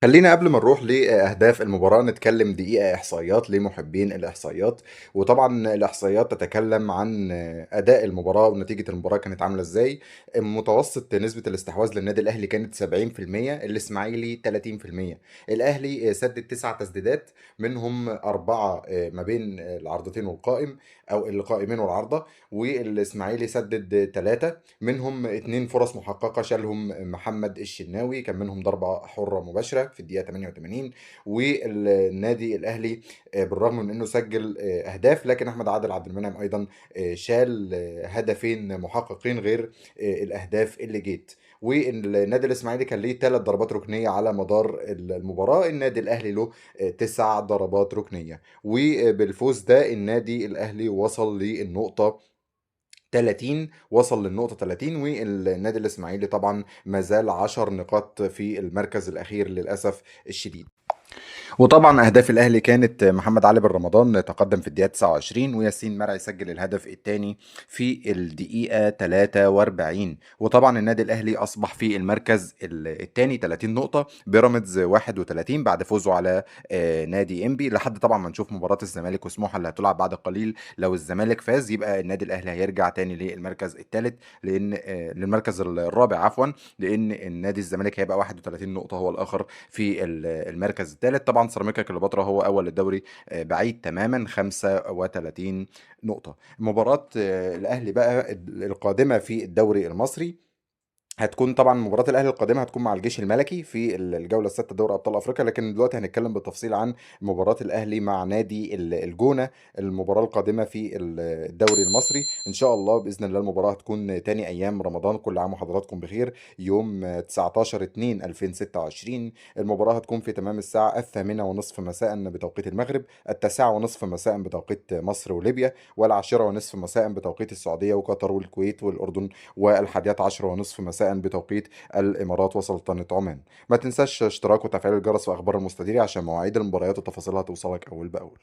خلينا قبل ما نروح لأهداف المباراة نتكلم دقيقة إحصائيات لمحبين الإحصائيات. وطبعا الإحصائيات تتكلم عن أداء المباراة ونتيجة المباراة كانت عاملة إزاي. متوسط نسبة الاستحواذ للنادي الأهلي كانت 70%، الإسماعيلي 30%. الأهلي سدد 9 تسديدات، منهم 4 ما بين العارضتين والقائم أو القائمين والعارضة. والإسماعيلي سدد 3، منهم 2 فرص محققة شالهم محمد الشناوي، كان منهم ضربة حرة مباشرة في الدقيقة 88. والنادي الأهلي بالرغم من أنه سجل أهداف، لكن أحمد عادل عبد المنعم أيضا شال هدفين محققين غير الأهداف اللي جيت. والنادي الإسماعيلي كان ليه 3 ضربات ركنية على مدار المباراة، النادي الأهلي له 9 ضربات ركنية. وبالفوز ده النادي الأهلي وصل للنقطة 30، وصل للنقطة 30. والنادي الإسماعيلي طبعا ما زال 10 نقاط في المركز الأخير للأسف الشديد. وطبعا اهداف الاهلي كانت محمد علي بن رمضان تقدم في الدقيقه 29، وياسين مرعي سجل الهدف الثاني في الدقيقه 43. وطبعا النادي الاهلي اصبح في المركز الثاني 30 نقطه، بيراميدز 31 بعد فوزه على نادي انبي. لحد طبعا ما نشوف مباراه الزمالك وسموحه اللي هتلعب بعد قليل، لو الزمالك فاز يبقى النادي الاهلي هيرجع تاني للمركز الثالث، لان للمركز الرابع عفوا، لان النادي الزمالك هيبقى 31 نقطه هو الاخر في المركز الثالث. طبعا سيراميكا كليوباترا هو اول الدوري بعيد تماما 35 نقطة. مباراة الأهلي بقى القادمة في الدوري المصري هتكون طبعا مباراة الأهلي القادمة هتكون مع الجيش الملكي في الجولة السادسة دوري أبطال أفريقيا. لكن دلوقتي هنتكلم بالتفصيل عن مباراة الأهلي مع نادي الجونة، المباراة القادمة في الدوري المصري. إن شاء الله بإذن الله المباراة هتكون تاني أيام رمضان، كل عام وحضراتكم بخير، يوم 19/2/2026. المباراة هتكون في تمام الساعة 8:30 مساء بتوقيت المغرب، 9:30 بتوقيت مصر وليبيا، 10:30 بتوقيت السعودية وقطر والكويت والأردن، و11:30 بتوقيت الإمارات وسلطنة عمان. ما تنساش اشتراك وتفعيل الجرس في أخبار المستدير عشان مواعيد المباريات وتفاصيلها توصلك أول بأول.